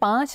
5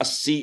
80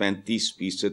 35%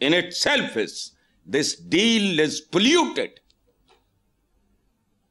in itself is, this deal is polluted.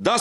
10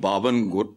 52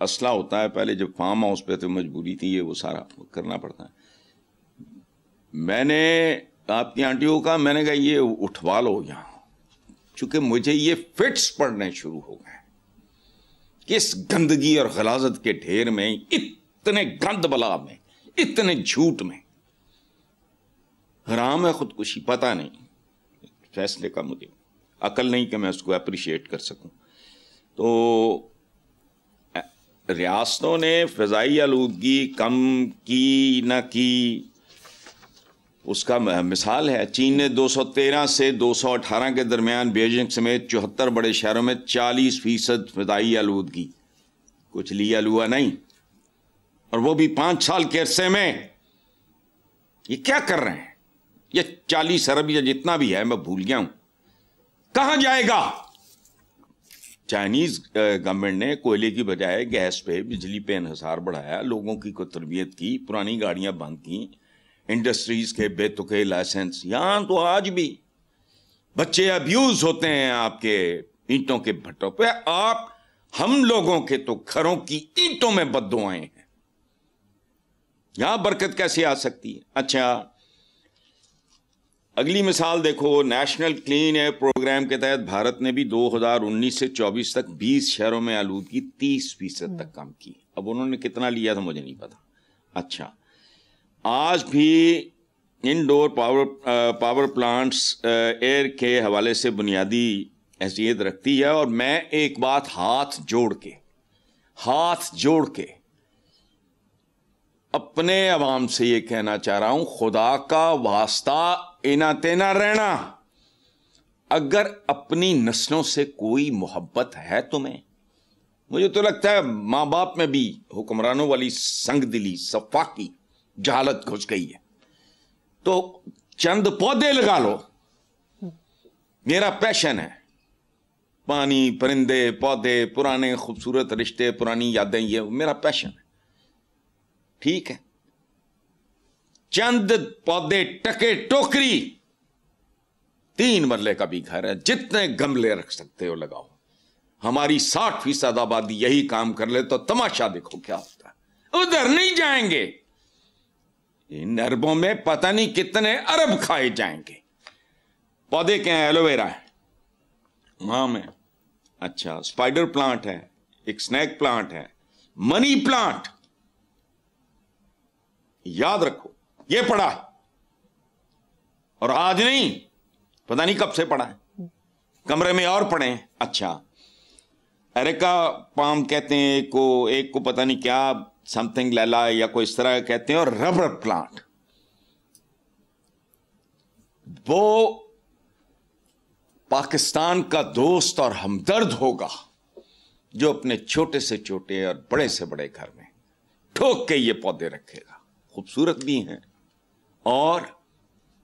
اسلحہ ہوتا ہے. پہلے جب فارم ہاؤس پہ تو مجبوری تھی یہ وہ سارا کرنا پڑتا ہے. میں نے آپ کی آنٹی کو کہا, میں نے کہا یہ اٹھوا لو یہاں, چونکہ مجھے یہ فٹس پڑنے شروع ہو گئے کہ اس گندگی اور غلاظت کے ڈھیر میں, اتنے گند بلا میں, اتنے جھوٹ میں. حرام ہے خودکشی, پتہ نہیں, فیصلے کا مجھے عقل نہیں کہ میں اس کو اپریشیٹ کر سکوں. تو ریاستوں نے فضائی آلودگی کم کی نہ کی, اس کا مثال ہے چین نے 213 سے 218 کے درمیان بیجنگ سمیت 74 بڑے شہروں میں 40% فضائی آلودگی, کچھ لیا لوا نہیں, اور وہ بھی 5 سال کے عرصے میں. یہ کیا کر رہے ہیں؟ یہ 40 ارب یا جتنا بھی ہے, میں بھول گیا ہوں, کہاں جائے گا؟ چائنیز گورنمنٹ نے کوئلے کی بجائے گیس پہ, بجلی پہ انحصار بڑھایا, لوگوں کی کو تربیت کی, پرانی گاڑیاں بند کی, انڈسٹریز کے بے تکے لائسنس. یہاں تو آج بھی بچے ابیوز ہوتے ہیں آپ کے اینٹوں کے بھٹوں پہ. آپ ہم لوگوں کے تو گھروں کی اینٹوں میں بددعائیں ہیں. یہاں برکت کیسے آ سکتی ہے؟ اچھا, اگلی مثال دیکھو, نیشنل کلین ایئر پروگرام کے تحت بھارت نے بھی 2019 سے 24 تک 20 شہروں میں آلودگی 30% تک کم کی. اب انہوں نے کتنا لیا تھا مجھے نہیں پتا. اچھا, آج بھی انڈور پاور پلانٹس ایئر کے حوالے سے بنیادی حیثیت رکھتی ہے. اور میں ایک بات ہاتھ جوڑ کے اپنے عوام سے یہ کہنا چاہ رہا ہوں, خدا کا واسطہ اینا تینا رہنا. اگر اپنی نسلوں سے کوئی محبت ہے تمہیں, مجھے تو لگتا ہے ماں باپ میں بھی حکمرانوں والی سنگ دلی صفاقی جہالت گھس گئی ہے, تو چند پودے لگا لو. میرا پیشن ہے پانی, پرندے, پودے, پرانے خوبصورت رشتے, پرانی یادیں, یہ میرا پیشن ہے. ٹھیک ہے, چند پودے, ٹکے, ٹوکری, 3 مرلے کا بھی گھر ہے, جتنے گملے رکھ سکتے ہو لگاؤ. ہماری 60% آبادی یہی کام کر لے تو تماشا دیکھو کیا ہوتا ہے. ادھر نہیں جائیں گے, ان اربوں میں پتہ نہیں کتنے ارب کھائے جائیں گے. پودے کیا ہیں؟ ایلو ویرا ہے, مام ہے, اچھا اسپائڈر پلانٹ ہے, ایک سنیک پلانٹ ہے, منی پلانٹ. یاد رکھو یہ پڑھا, اور آج نہیں, پتہ نہیں کب سے پڑھا ہے, کمرے میں اور پڑھیں. اچھا, اریکا پام کہتے ہیں ایک کو پتہ نہیں کیا سم تھنگ لیلا یا کوئی اس طرح کہتے ہیں. اور ربر پلانٹ, وہ پاکستان کا دوست اور ہمدرد ہوگا جو اپنے چھوٹے سے چھوٹے اور بڑے سے بڑے گھر میں ٹھوک کے یہ پودے رکھے گا. خوبصورت بھی ہیں, اور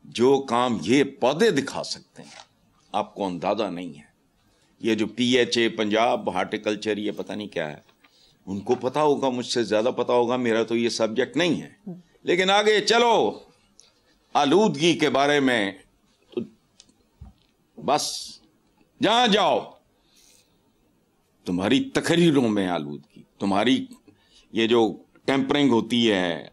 جو کام یہ پودے دکھا سکتے ہیں آپ کو اندازہ نہیں ہے. یہ جو PHA پنجاب ہارٹیکلچر, یہ پتہ نہیں کیا ہے, ان کو پتا ہوگا, مجھ سے زیادہ پتا ہوگا, میرا تو یہ سبجیکٹ نہیں ہے. لیکن آگے چلو, آلودگی کے بارے میں تو بس جہاں جاؤ تمہاری تقریروں میں آلودگی, تمہاری یہ جو ٹیمپرنگ ہوتی ہے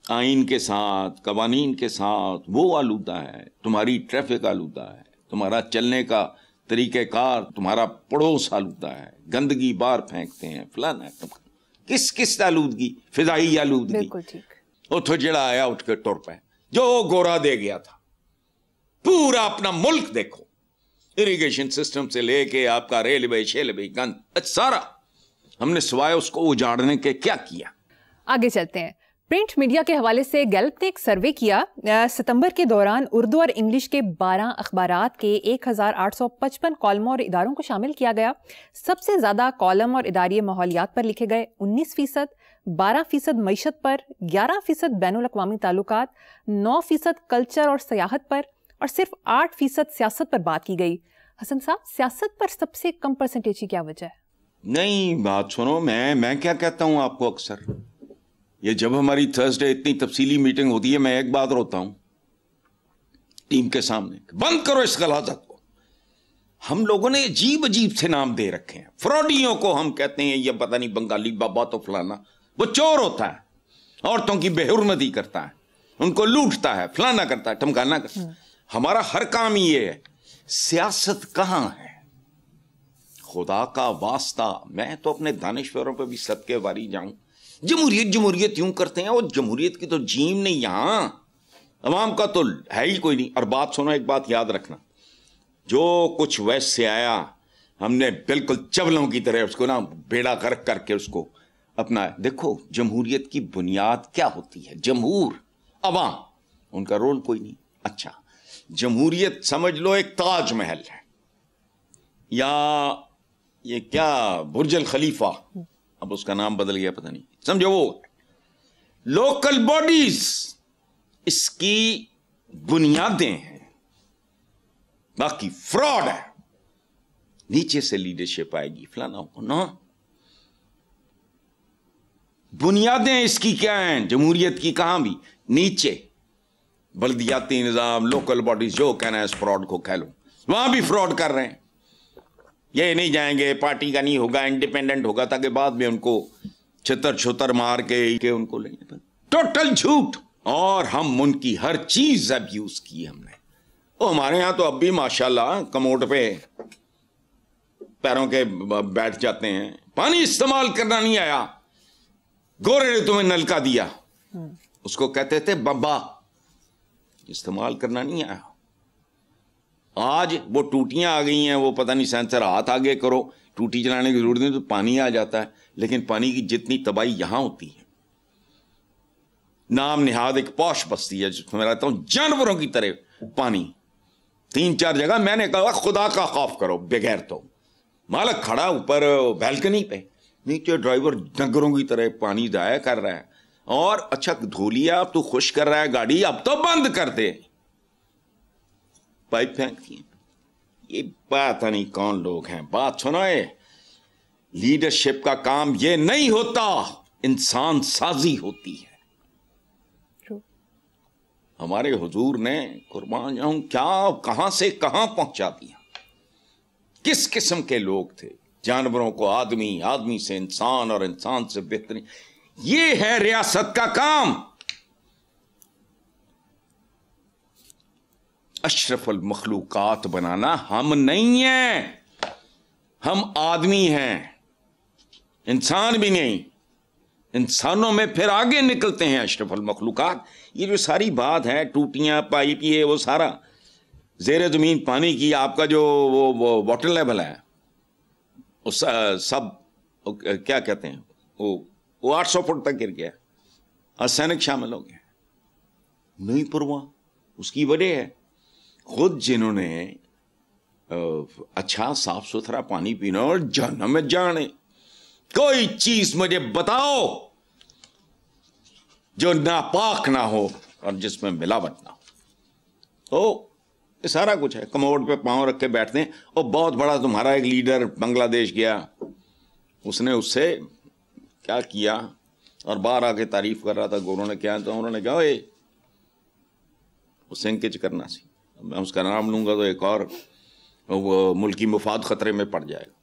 آئین کے ساتھ, قوانین کے ساتھ, وہ آلودہ ہے. تمہاری ٹریفک آلودہ ہے, تمہارا چلنے کا طریقہ کار, تمہارا پڑوس آلودہ ہے, گندگی بار پھینکتے ہیں, فلانا. کس آلودگی؟ فضائی آلودگی. بالکل ٹھیک. اتو جڑا آیا اٹھ کے ٹر پہ, جو گورا دے گیا تھا. پورا اپنا ملک دیکھو, اریگیشن سسٹم سے لے کے آپ کا ریلوے, شیلوے, گند, سارا ہم نے سوائے اس کو اجاڑنے کے کیا کیا. آگے چلتے ہیں. پرنٹ میڈیا کے حوالے سے گیلپ نے ایک سروے کیا. ستمبر کے دوران اردو اور انگلش کے 12 اخبارات کے 1855 کالموں اور اداروں کو شامل کیا گیا. سب سے زیادہ کالم اور اداریے ماحولیات پر لکھے گئے 19%, 12% معیشت پر, 11% بین الاقوامی تعلقات, 9% کلچر اور سیاحت پر, اور صرف 8% سیاست پر بات کی گئی. حسن صاحب, سیاست پر سب سے کم پرسنٹیج کی کیا وجہ ہے؟ نہیں, بات سنو, میں کیا کہتا ہوں آپ کو اکثر, یہ جب ہماری تھرسڈے اتنی تفصیلی میٹنگ ہوتی ہے, میں ایک بات روتا ہوں ٹیم کے سامنے, بند کرو اس غلاظت کو. ہم لوگوں نے عجیب عجیب سے نام دے رکھے ہیں. فراڈیوں کو ہم کہتے ہیں یہ پتہ نہیں بنگالی بابا تو فلانا. وہ چور ہوتا ہے, عورتوں کی بے حرمتی کرتا ہے, ان کو لوٹتا ہے, فلانا کرتا ہے, ٹمکانا کرتا ہے. ہمارا ہر کام یہ ہے. سیاست کہاں ہے؟ خدا کا واسطہ, میں تو اپنے دانشوروں پہ بھی صدقے واری جاؤں. جمہوریت جمہوریت یوں کرتے ہیں, وہ جمہوریت کی تو جیم نہیں یہاں, عوام کا تو ہے ہی کوئی نہیں. اور بات سنو, ایک بات یاد رکھنا, جو کچھ ویسٹ سے آیا ہم نے بالکل چولوں کی طرح اس کو نا بیڑا غرق کر کے اس کو اپنا. دیکھو جمہوریت کی بنیاد کیا ہوتی ہے؟ جمہور, عوام, ان کا رول کوئی نہیں. اچھا, جمہوریت سمجھ لو ایک تاج محل ہے, یا یہ کیا برج الخلیفہ, اب اس کا نام بدل گیا پتہ نہیں, سمجھو وہ لوکل باڈیز اس کی بنیادیں ہیں, باقی فراڈ ہے. نیچے سے لیڈرشپ آئے گی, فلانا ہونا. بنیادیں اس کی کیا ہیں جمہوریت کی؟ کہاں بھی نیچے بلدیاتی نظام, لوکل باڈیز, جو کہنا ہے اس فراڈ کو کہہ لو. وہاں بھی فراڈ کر رہے ہیں. یہ نہیں جائیں گے, پارٹی کا نہیں ہوگا, انڈیپینڈنٹ ہوگا, تاکہ بعد میں ان کو چھتر چھتر مار کے ان کو لیں گے. ٹوٹل جھوٹ. اور ہم ان کی ہر چیز ابیوز کی ہم نے. وہ ہمارے ہاں تو اب بھی ماشاءاللہ کموڈ پہ پیروں کے بیٹھ جاتے ہیں. پانی استعمال کرنا نہیں آیا, گورے نے تمہیں نل کا دیا, اس کو کہتے تھے بمبا. استعمال کرنا نہیں آیا. آج وہ ٹوٹیاں آ گئی ہیں, وہ پتہ نہیں سینسر, ہاتھ آگے کرو, ٹوٹی چلانے کی ضرورت نہیں تو پانی آ جاتا ہے. لیکن پانی کی جتنی تباہی یہاں ہوتی ہے, نام نہاد ایک پوش بستی ہے جس میں رہتا ہوں, جانوروں کی طرح پانی 3-4 جگہ. میں نے کہا خدا کا خوف کرو بغیر تو. مالک کھڑا اوپر بیلکنی پہ, نیچے ڈرائیور ڈنگروں کی طرح پانی ضائع کر رہا ہے. اور اچھا دھو لیا, اب تو خوش کر رہا ہے گاڑی, اب تو بند کر دے. پائپ پھینکتی ہیں. یہ پتہ نہیں کون لوگ ہیں. بات سنو, لیڈرشپ کا کام یہ نہیں ہوتا, انسان سازی ہوتی ہے. ہمارے حضور نے قربان جاؤں کیا کہاں سے کہاں پہنچا دیا. کس قسم کے لوگ تھے, جانوروں کو آدمی, آدمی سے انسان, اور انسان سے بہترین. یہ ہے ریاست کا کام. اشرف المخلوقات بنانا ہم نہیں ہیں, ہم آدمی ہیں, انسان بھی نہیں. انسانوں میں پھر آگے نکلتے ہیں اشرف المخلوقات. یہ جو ساری بات ہے, ٹوٹیاں, پائپ, یہ وہ سارا زیر زمین پانی کی, آپ کا جو وہ واٹر لیول ہے اس سب کیا کہتے ہیں وہ 800 فٹ تک گر گیا. آرسینک شامل ہو گیا. نہیں پرواہ. اس کی وجہ ہے خود جنہوں نے اچھا صاف ستھرا پانی پینا اور جہنم میں جانے. کوئی چیز مجھے بتاؤ جو ناپاک نہ ہو اور جس میں ملاوٹ نہ ہو. تو یہ سارا کچھ ہے. کموڈ پہ پاؤں رکھ کے بیٹھتے ہیں. اور بہت بڑا تمہارا ایک لیڈر بنگلہ دیش گیا, اس نے اس سے کیا کیا اور باہر آ کے تعریف کر رہا تھا گوروں نے کیا, تو انہوں نے کہا وہ سینکچ کرنا سی, میں اس کا نام لوں گا تو ایک اور وہ ملکی مفاد خطرے میں پڑ جائے گا.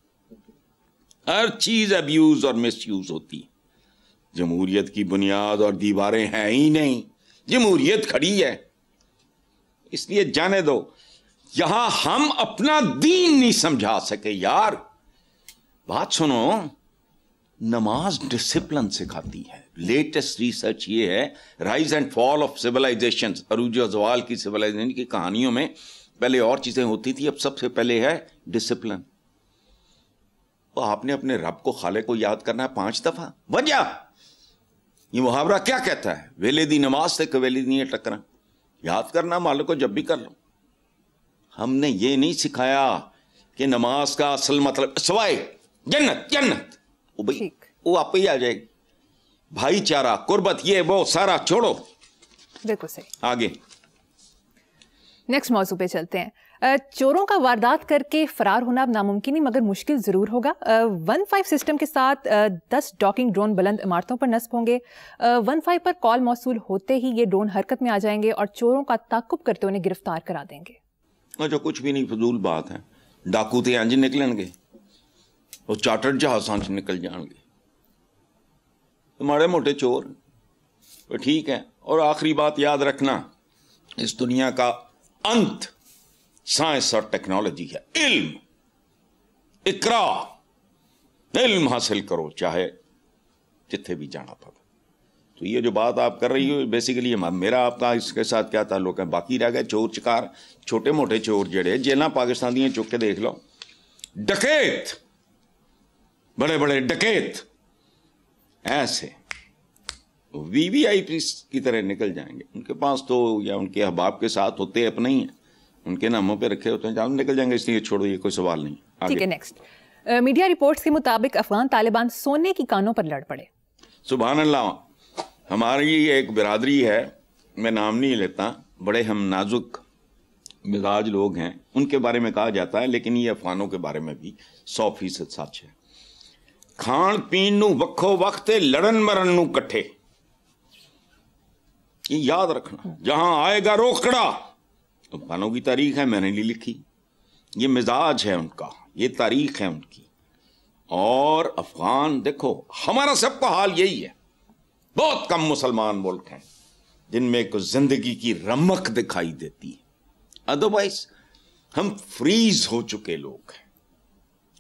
ہر چیز ابیوز اور مس یوز ہوتی. جمہوریت کی بنیاد اور دیواریں ہیں ہی نہیں, جمہوریت کھڑی ہے. اس لیے جانے دو. یہاں ہم اپنا دین نہیں سمجھا سکے یار. بات سنو, نماز ڈسپلن سکھاتی ہے. لیٹسٹ ریسرچ یہ ہے, rise and fall of civilisation, عروج و زوال کی سیولائزیشن کی کہانیوں میں پہلے اور چیزیں ہوتی تھی, اب سب سے پہلے ہے ڈسپلن. آپ نے اپنے رب کو, خالق کو یاد کرنا ہے 5 دفعہ. وجہ یہ محاورہ کیا کہتا ہے؟ ویلے دی نماز سے ویلے دی ٹکرا. یاد کرنا مالک کو جب بھی کر لو. ہم نے یہ نہیں سکھایا کہ نماز کا اصل مطلب سوائے جنت جنت وہ آپ ہی آ جائے گی. بھائی چارہ, قربت, یہ وہ سارا چھوڑو. بالکل صحیح. آگے نیکسٹ موضوع پہ چلتے ہیں. چوروں کا واردات کر کے فرار ہونا اب ناممکن نہیں مگر مشکل ضرور ہوگا. 1-5 سسٹم کے ساتھ 10 ڈاکنگ ڈرون بلند عمارتوں پر نصب ہوں گے. 1-5 پر کال موصول ہوتے ہی یہ ڈرون حرکت میں آ جائیں گے اور چوروں کا تعاقب کرتے انہیں گرفتار کرا دیں گے. جو کچھ بھی نہیں, فضول بات ہے. ڈاکو تے انج نکلن گے, وہ چارٹرڈ جہازاں چ نکل جان گے, ماڑے موٹے چور. ٹھیک ہے. اور آخری بات یاد رکھنا, اس دنیا کا انت سائنس اور ٹیکنالوجی ہے. علم, اقرا, علم حاصل کرو چاہے جتھے بھی جانا پڑے. تو یہ جو بات آپ کر رہی ہو بیسیکلی میرا آپ کا اس کے ساتھ کیا تعلق ہے؟ باقی رہ گئے چور چکار, چھوٹے موٹے چور جڑے جیلاں پاکستان دیاں چک کے دیکھ لو, ڈکیت, بڑے بڑے ڈکیت ایسے وی وی آئی پی کی طرح نکل جائیں گے. ان کے پاس تو یا ان کے احباب کے ساتھ ہوتے اپنے ہی ہیں, ان کے ناموں پہ رکھے ہوتے ہیں, جان نکل جائیں گے. اس لیے چھوڑو, یہ کوئی سوال نہیں. ٹھیک ہے. نیکسٹ, میڈیا رپورٹس کے مطابق افغان طالبان سونے کی کانوں پر لڑ پڑے. سبحان اللہ. ہماری ایک برادری ہے, میں نام نہیں لیتا, بڑے ہم نازک مزاج لوگ ہیں, ان کے بارے میں کہا جاتا ہے, لیکن یہ افغانوں کے بارے میں بھی 100% سچ ہے. کھان پین نو وکھو وقت لڑن مرن نو کٹھے. یہ یاد رکھنا, جہاں آئے گا روکڑا. افغانوں کی تاریخ ہے, میں نے نہیں لکھی, یہ مزاج ہے ان کا, یہ تاریخ ہے ان کی. اور افغان دیکھو, ہمارا سب کا حال یہی ہے. بہت کم مسلمان ملک ہیں جن میں ایک زندگی کی رمق دکھائی دیتی ہے, ادروائز ہم فریز ہو چکے لوگ ہیں.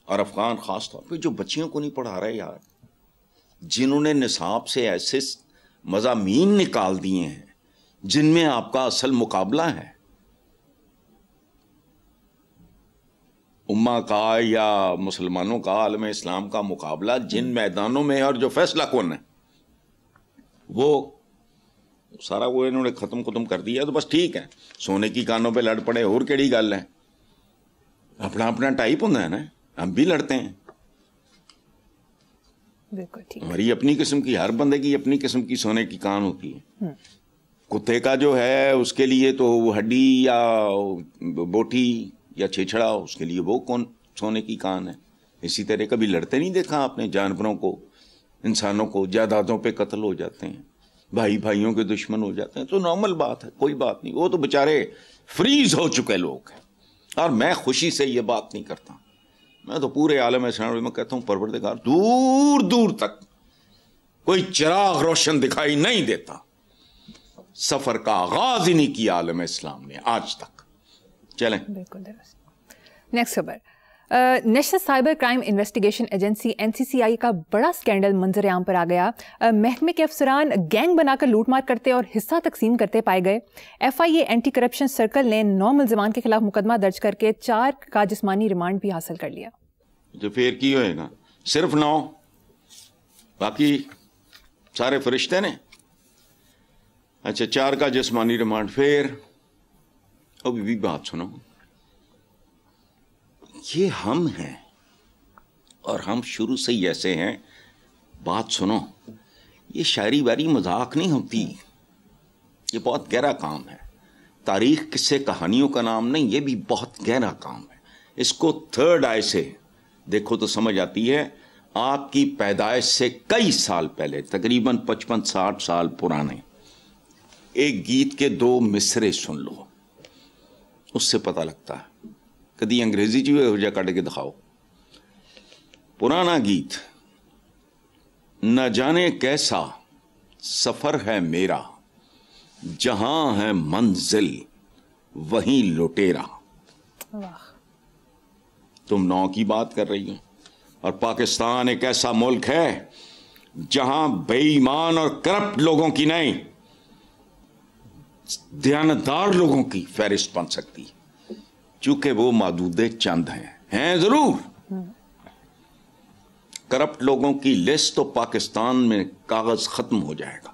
اور افغان خاص طور پہ جو بچیوں کو نہیں پڑھا رہے یار, جنہوں نے نصاب سے ایسے مضامین نکال دیے ہیں جن میں آپ کا اصل مقابلہ ہے امہ کا یا مسلمانوں کا, عالم اسلام کا مقابلہ جن میدانوں میں, اور جو فیصلہ کون ہے وہ سارا وہ انہوں نے ختم کر دیا. تو بس ٹھیک ہے, سونے کی کانوں پہ لڑ پڑے, اور کیڑی گل ہے, اپنا اپنا ٹائپ ہوتا ہے نا, ہم بھی لڑتے ہیں. ہماری اپنی قسم کی, ہر بندے کی اپنی قسم کی سونے کی کان ہوتی ہے. کتے کا جو ہے اس کے لیے تو ہڈی یا بوٹی یا چھیچڑا, اس کے لیے وہ کون سونے کی کان ہے. اسی طرح کبھی لڑتے نہیں دیکھا آپ نے جانوروں کو, انسانوں کو, جائیدادوں پہ قتل ہو جاتے ہیں, بھائی بھائیوں کے دشمن ہو جاتے ہیں. تو نارمل بات ہے, کوئی بات نہیں. وہ تو بےچارے فریز ہو چکے لوگ ہیں, اور میں خوشی سے یہ بات نہیں کرتا. میں تو پورے عالم اسلام میں کہتا ہوں پروردگار دور دور تک کوئی چراغ روشن دکھائی نہیں دیتا. سفر کا آغاز ہی نہیں کیا عالم اسلام نے آج تک. چلیں بالکل درست. نیکسٹ خبر, national cyber crime investigation agency NCCI کا بڑا سکینڈل منظر عام پر آ گیا. محکمے کے افسران گینگ بنا کر لوٹ مار کرتے اور حصہ تقسیم کرتے پائے گئے. FIA اینٹی کرپشن سرکل نے 9 ملزمان کے خلاف مقدمہ درج کر کے 4 کا جسمانی ریمانڈ بھی حاصل کر لیا. جو پھر کی ہوئے گا صرف 9, باقی سارے فرشتے نے. اچھا 4 کا جسمانی ریمانڈ. پھر ابھی بھی بات سنو, یہ ہم ہیں اور ہم شروع سے ہی ایسے ہیں. بات سنو, یہ شاعری واری مذاق نہیں ہوتی, یہ بہت گہرا کام ہے. تاریخ قصے کہانیوں کا نام نہیں, یہ بھی بہت گہرا کام ہے. اس کو تھرڈ آئی سے دیکھو تو سمجھ آتی ہے. آپ کی پیدائش سے کئی سال پہلے, تقریباً 55-60 سال پرانے ایک گیت کے 2 مصرے سن لو, اس سے پتہ لگتا ہے. کدی انگریزی چی ہو جا کٹ کے دکھاؤ. پرانا گیت, نہ جانے کیسا سفر ہے میرا, جہاں ہے منزل وہیں لٹیرا. تم 9 کی بات کر رہی ہو, اور پاکستان ایک ایسا ملک ہے جہاں بے ایمان اور کرپٹ لوگوں کی نہیں, دیانتدار لوگوں کی فہرست بن سکتی, چونکہ وہ محدود چند ہیں ضرور. کرپٹ لوگوں کی لسٹ تو پاکستان میں کاغذ ختم ہو جائے گا,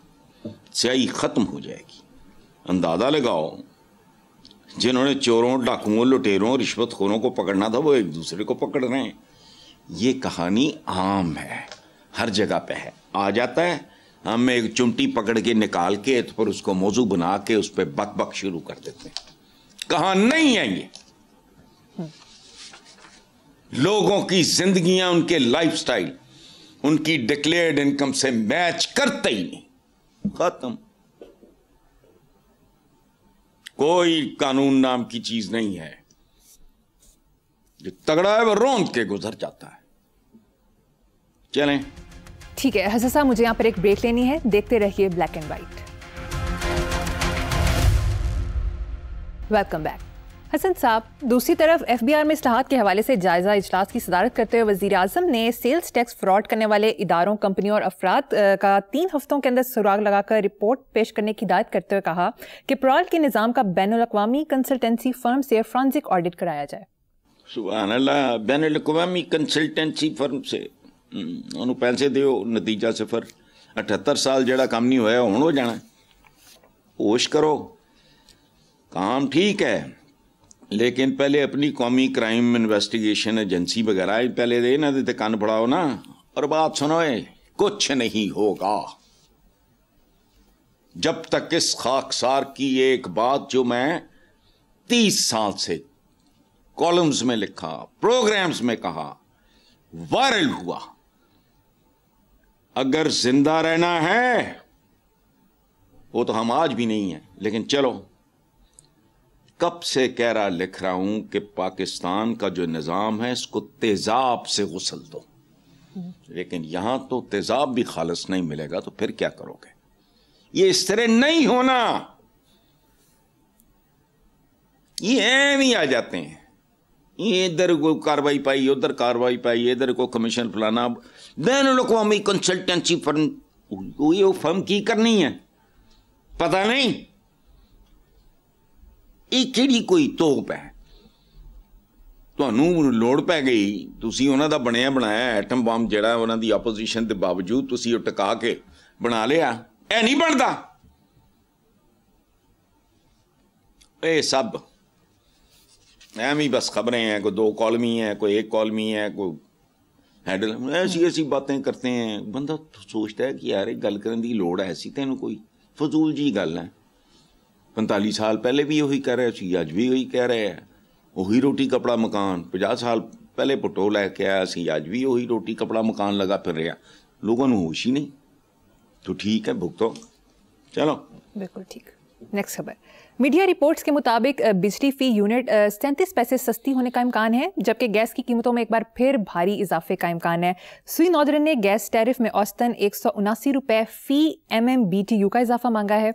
سیاہی ختم ہو جائے گی. اندازہ لگاؤ, جنہوں نے چوروں, ڈاکوؤں, لٹیروں, رشوت خوروں کو پکڑنا تھا وہ ایک دوسرے کو پکڑ رہے ہیں. یہ کہانی عام ہے, ہر جگہ پہ ہے. آ جاتا ہے, ہم ایک چمٹی پکڑ کے نکال کے تو پھر اس کو موضوع بنا کے اس پہ بک بک شروع کر دیتے ہیں. کہاں نہیں ہے یہ. لوگوں کی زندگیاں, ان کے لائف سٹائل, ان کی ڈکلیئرڈ انکم سے میچ کرتے ہی نہیں. ختم. کوئی قانون نام کی چیز نہیں ہے. جو تگڑا ہے وہ روند کے گزر جاتا ہے. چلیں ٹھیک ہے حسن صاحب, مجھے یہاں پر ایک بریک لینی ہے, دیکھتے رہیے black and white. Welcome back. Hasan sahab, دوسری طرف ایف بی آر میں اصلاحات کے حوالے سے جائزہ اجلاس کی صدارت کرتے ہوئے وزیر اعظم نے سیلز ٹیکس فراڈ کرنے والے اداروں, کمپنیوں اور افراد کا 3 ہفتوں کے اندر سراغ لگا کر رپورٹ پیش کرنے کی ہدایت کرتے ہوئے کہا کہ پرال کے نظام کا بین الاقوامی کنسلٹنسی فرم سے فرانزک آڈٹ کرایا جائے. سبحان اللہ, بین الاقوامی کنسلٹنسی فرم سے انہوں پیسے دیو, نتیجہ صفر. 78 سال جڑا کام نہیں ہویا ہوں ہو جانا. ہوش کرو, کام ٹھیک ہے لیکن پہلے اپنی قومی کرائم انویسٹیگیشن ایجنسی وغیرہ پہلے دے نہ دیتے کان پڑاؤ نا, اور بات سنو, کچھ نہیں ہوگا جب تک اس خاکسار کی ایک بات جو میں 30 سال سے کالمز میں لکھا, پروگرامز میں کہا, وائرل ہوا, اگر زندہ رہنا ہے وہ تو ہم آج بھی نہیں ہیں, لیکن چلو کب سے کہہ رہا لکھ رہا ہوں کہ پاکستان کا جو نظام ہے اس کو تیزاب سے غسل دو, لیکن یہاں تو تیزاب بھی خالص نہیں ملے گا, تو پھر کیا کرو گے؟ یہ اس طرح نہیں ہونا. یہ ایم ہی آ جاتے ہیں, یہ ادھر کو کاروائی پائی, ادھر کاروائی پائی, ادھر کو کمیشن فلانا. بین الاقوامی کنسلٹنسی فرم, یہ فرم کی کرنی ہے پتہ نہیں. یہ کیڑی کوئی توپ ہے, تانوں لوڑ پی گئی, تسی انہاں دا بنیا بنایا ایٹم بم جڑا انہاں دی اپوزیشن دے باوجود تسی ٹکا کے بنا لیا, اے نہیں بنتا. اے سب ایویں بس خبریں ہیں, کوئی 2 کالمی ہیں, کوئی 1 کالمی ہے, کوئی ہیڈل, ایسی باتیں کرتے ہیں. بندہ سوچتا ہے کہ یار گل کرن دی لوڑ ہے ایسی, تینوں کوئی فضول جی گل ہے. 45 سال پہلے بھی وہی کہہ رہے سی, اج بھی وہی کہہ رہے ہیں, وہی روٹی کپڑا مکان. 50 سال پہلے پٹو لے کے آیا سی, اج بھی وہی روٹی کپڑا مکان لگا پھر رہا. لوگوں نے ہوش ہی نہیں. تو ٹھیک ہے, بھگتو, چلو. بالکل ٹھیک. نیکسٹ خبر. میڈیا رپورٹس کے مطابق بجلی فی یونٹ 37 پیسے سستی ہونے کا امکان ہے, جبکہ گیس کی قیمتوں میں ایک بار پھر بھاری اضافے کا امکان ہے. سوئی ناردرن نے گیس ٹیرف میں اوسطاً 179 روپے فی MMBTU کا اضافہ مانگا ہے,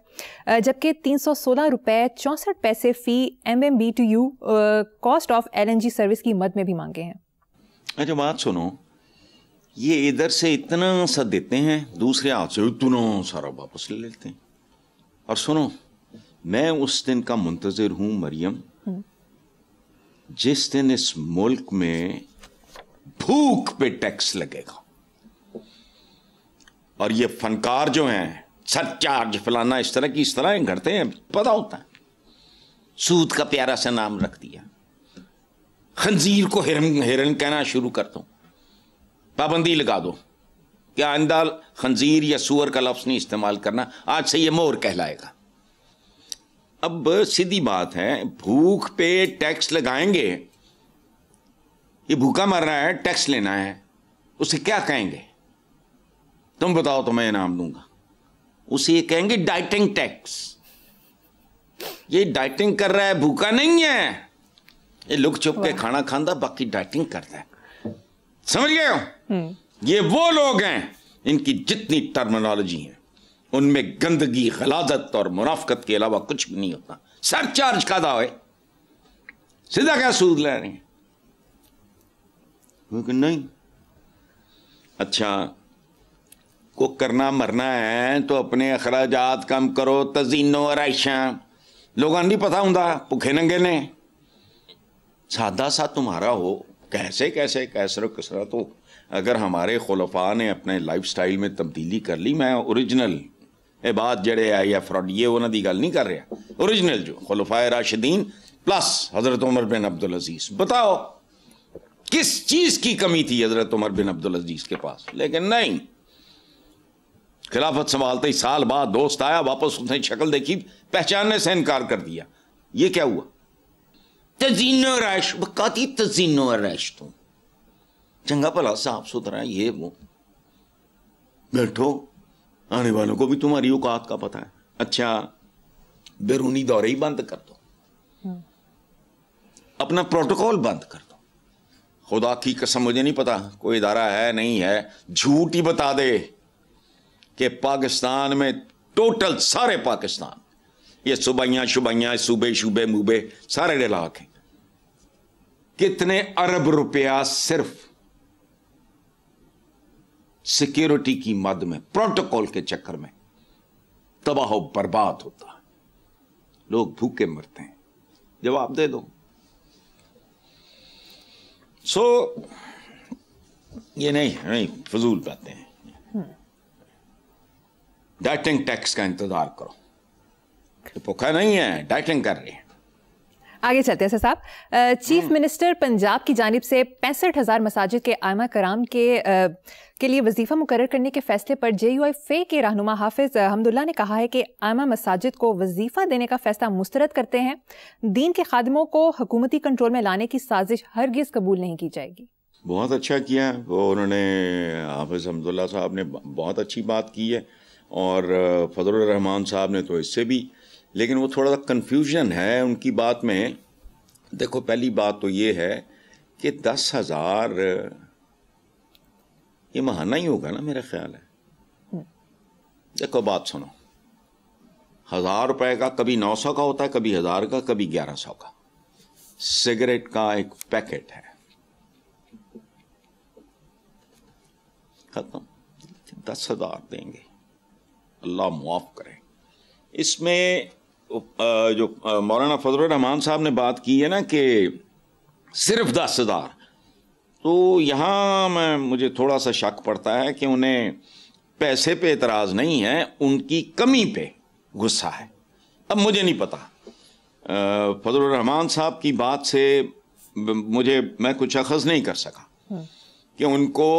جبکہ 316 روپے 64 پیسے فی MMBTU cost of LNG service کی مد میں بھی مانگے ہیں. اچھا بات سنو, یہ ادھر سے اتنا سا دیتے ہیں, دوسرے ہاتھ سے اتنا سارا واپس لے لیتے ہیں. اور سنو, میں اس دن کا منتظر ہوں مریم جس دن اس ملک میں بھوک پہ ٹیکس لگے گا, اور یہ فنکار جو ہیں سر چارج فلانا اس طرح گھڑتے ہیں, پتہ ہوتا ہے. سود کا پیارا سا نام رکھ دیا, خنزیر کو ہرن کہنا شروع کر دو, پابندی لگا دو کہ آئندہ خنزیر یا سور کا لفظ نہیں استعمال کرنا, آج سے یہ مور کہلائے گا. اب سیدھی بات ہے, بھوک پہ ٹیکس لگائیں گے, یہ بھوکا مر رہا ہے, ٹیکس لینا ہے, اسے کیا کہیں گے؟ تم بتاؤ تو میں انعام دوں گا. اسے یہ کہیں گے ڈائٹنگ ٹیکس. یہ ڈائٹنگ کر رہا ہے, بھوکا نہیں ہے. یہ لک چھپ کے کھانا کھاندہ, باقی ڈائٹنگ کرتا ہے. سمجھ گئے ہو؟ یہ وہ لوگ ہیں ان کی جتنی ٹرمنالوجی ہیں ان میں گندگی, غلاظت اور منافقت کے علاوہ کچھ بھی نہیں ہوتا. سر چارج کھادا ہوئے, سیدھا کیا سود لے رہے ہیں؟ لیکن نہیں. اچھا کو کرنا مرنا ہے تو اپنے اخراجات کم کرو, تزئین و آرائشاں. لوگوں نہیں پتا ہوں بھوکے ننگے نے. سادہ سا تمہارا ہو, کیسے کسرا تو اگر ہمارے خلفاء نے اپنے لائف سٹائل میں تبدیلی کر لی. میں اوریجنل بات جڑے آئی یا فراڈ یہ انہوں دی گل نہیں کر رہا, اوریجنل جو خلفاء راشدین پلس حضرت عمر بن عبدالعزیز. بتاؤ کس چیز کی کمی تھی حضرت عمر بن عبدالعزیز کے پاس؟ لیکن نہیں, خلافت سنبھالتے ہی سال بعد دوست آیا, واپس اس نے شکل دیکھی, پہچاننے سے انکار کر دیا. یہ کیا ہوا؟ تزئین و آرائش. بکاتی تزئین و آرائش تو چنگا بھلا صاف ستھرا یہ وہ. بیٹھو, آنے والوں کو بھی تمہاری اوقات کا پتہ ہے. اچھا بیرونی دورے ہی بند کر دو, اپنا پروٹوکول بند کر دو, خدا کی قسم مجھے نہیں پتا کوئی ادارہ ہے نہیں ہے, جھوٹ ہی بتا دے کہ پاکستان میں ٹوٹل سارے پاکستان یہ صوبیاں شبیاں صوبے شوبے موبے سارے علاقے کتنے ارب روپیہ صرف سیکیورٹی کی مد میں پروٹوکول کے چکر میں تباہ و برباد ہوتا ہے, لوگ بھوکے مرتے ہیں. جواب دے دو. یہ نہیں فضول باتیں ہیں. ڈائٹنگ ٹیکس کا انتظار کرو, بھوکا نہیں ہے, ڈائٹنگ کر رہے ہیں. آگے چلتے ہیں صاحب. چیف منسٹر پنجاب کی جانب سے 65,000 مساجد کے ائمہ کرام کے لیے وظیفہ مقرر کرنے کے فیصلے پر JUI فے کے رہنما حافظ حمداللہ نے کہا ہے کہ ائمہ مساجد کو وظیفہ دینے کا فیصلہ مسترد کرتے ہیں. دین کے خادموں کو حکومتی کنٹرول میں لانے کی سازش ہرگز قبول نہیں کی جائے گی. بہت اچھا کیا وہ انہوں نے, حافظ حمداللہ صاحب نے بہت اچھی بات کی ہے, اور فضل الرحمان صاحب نے تو اس سے بھی, لیکن وہ تھوڑا سا کنفیوژن ہے ان کی بات میں. دیکھو پہلی بات تو یہ ہے کہ 10,000 یہ ماہانہ ہی ہوگا نا میرا خیال ہے. دیکھو بات سنو, 1,000 روپے کا کبھی 900 کا ہوتا ہے, کبھی 1,000 کا, کبھی 1,100 کا. سگریٹ کا ایک پیکٹ ہے, ختم. 10,000 دیں گے, اللہ معاف کرے. اس میں جو مولانا فضل الرحمان صاحب نے بات کی ہے نا کہ صرف 10,000, تو یہاں مجھے تھوڑا سا شک پڑتا ہے کہ انہیں پیسے پہ اعتراض نہیں ہے, ان کی کمی پہ غصہ ہے. اب مجھے نہیں پتا, فضل الرحمان صاحب کی بات سے میں کچھ اخذ نہیں کر سکا کہ ان کو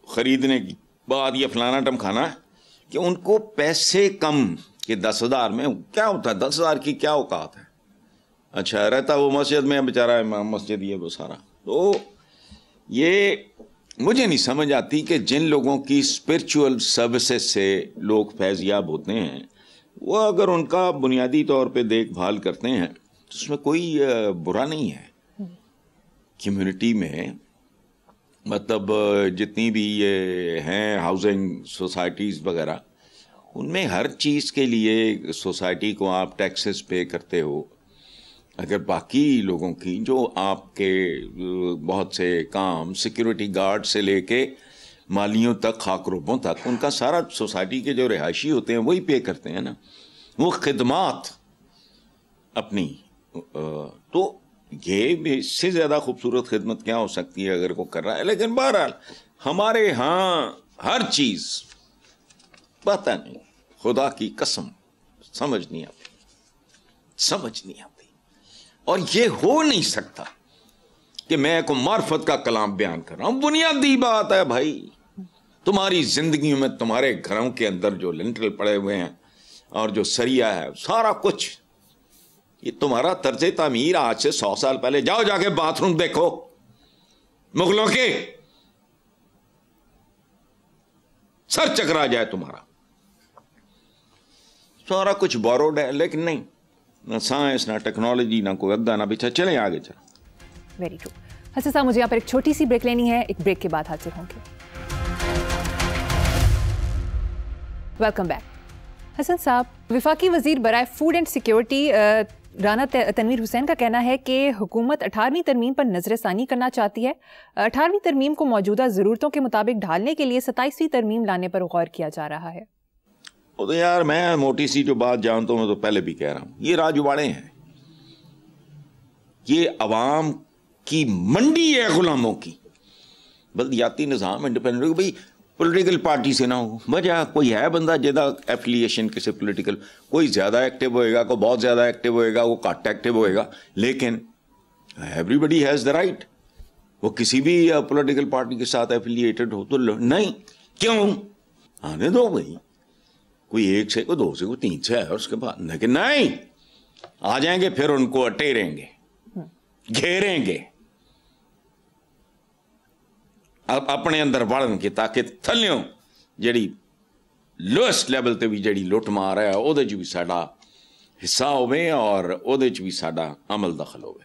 خریدنے کی بات یہ فلانا ٹم کھانا ہے, کہ ان کو پیسے کم کہ 10,000 میں کیا ہوتا ہے, 10,000 کی کیا اوقات ہے. اچھا رہتا وہ مسجد میں بیچارہ امام مسجد یہ وہ سارا. تو یہ مجھے نہیں سمجھ آتی کہ جن لوگوں کی اسپرچول سروسز سے لوگ فیض یاب ہوتے ہیں, وہ اگر ان کا بنیادی طور پہ دیکھ بھال کرتے ہیں تو اس میں کوئی برا نہیں ہے. کمیونٹی میں مطلب جتنی بھی یہ ہیں ہاؤسنگ سوسائٹیز وغیرہ, ان میں ہر چیز کے لیے سوسائٹی کو آپ ٹیکسز پے کرتے ہو. اگر باقی لوگوں کی جو آپ کے بہت سے کام سیکیورٹی گارڈ سے لے کے مالیوں تک, خاکروبوں تک, ان کا سارا سوسائٹی کے جو رہائشی ہوتے ہیں وہی پے کرتے ہیں نا, وہ خدمات اپنی. تو یہ بھی اس سے زیادہ خوبصورت خدمت کیا ہو سکتی ہے اگر کوئی کر رہا ہے. لیکن بہرحال ہمارے ہاں ہر چیز پتہ نہیں, خدا کی قسم سمجھ نہیں آتی. اور یہ ہو نہیں سکتا کہ میں کو معرفت کا کلام بیان کر رہا ہوں. بنیادی بات ہے بھائی, تمہاری زندگیوں میں تمہارے گھروں کے اندر جو لنٹل پڑے ہوئے ہیں اور جو سریا ہے سارا کچھ, یہ تمہارا طرز تعمیر آج سے 100 سال پہلے. جاؤ جا کے باتھ روم دیکھو مغلوں کے, سر چکرا جائے تمہارا. سارا کچھ بوروڈ ہے, لیکن نہیں, نہ سائنس نہ ٹیکنالوجی نہ کوئی اگا نہ پیچھا. چلیں آگے چلیں. Very true. حسن صاحب مجھے یہاں پر ایک چھوٹی سی بریک لینی ہے, ایک بریک کے بعد حاضر ہوں گے. Welcome back. حسن صاحب, وفاقی وزیر برائے food and security Rana Tanveer Hussain کا کہنا ہے کہ حکومت 18ویں ترمیم پر نظر ثانی کرنا چاہتی ہے. 18ویں ترمیم کو موجودہ ضرورتوں کے مطابق ڈھالنے کے لیے 27ویں ترمیم لانے پر غور کیا جا رہا ہے. تو یار میں موٹی سی جو بات جانتا ہوں, میں تو پہلے بھی کہہ رہا ہوں, یہ راجواڑے ہیں, یہ عوام کی منڈی ہے غلاموں کی. بلدیاتی نظام انڈیپینڈنٹ بھائی پولیٹیکل پارٹی سے نہ ہو. وجہ کوئی ہے بندہ جہاں ایفیلیشن کسی پولیٹیکل, کوئی زیادہ ایکٹیو ہوئے گا, کوئی بہت زیادہ ایکٹیو ہوئے گا, وہ کٹ ایکٹیو ہوئے گا, لیکن everybody has the right. وہ کسی بھی پولیٹیکل پارٹی کے ساتھ ایفیلیٹڈ ہو تو نہیں, کیوں آنے دو بھائی, کوئی 1 سے کوئی 2 سے کوئی 3 سے ہے اس کے بعد. لیکن نہیں, آ جائیں گے پھر ان کو اٹیریں گے, گھیریں گے, اب اپنے اندر وڑن کے تاکہ تھلیوں جڑی لوئسٹ لیول تے بھی جڑی لٹ مار ہے وہ بھی ساڈا حصہ ہوئے اور وہ بھی ساڈا عمل دخل ہوئے.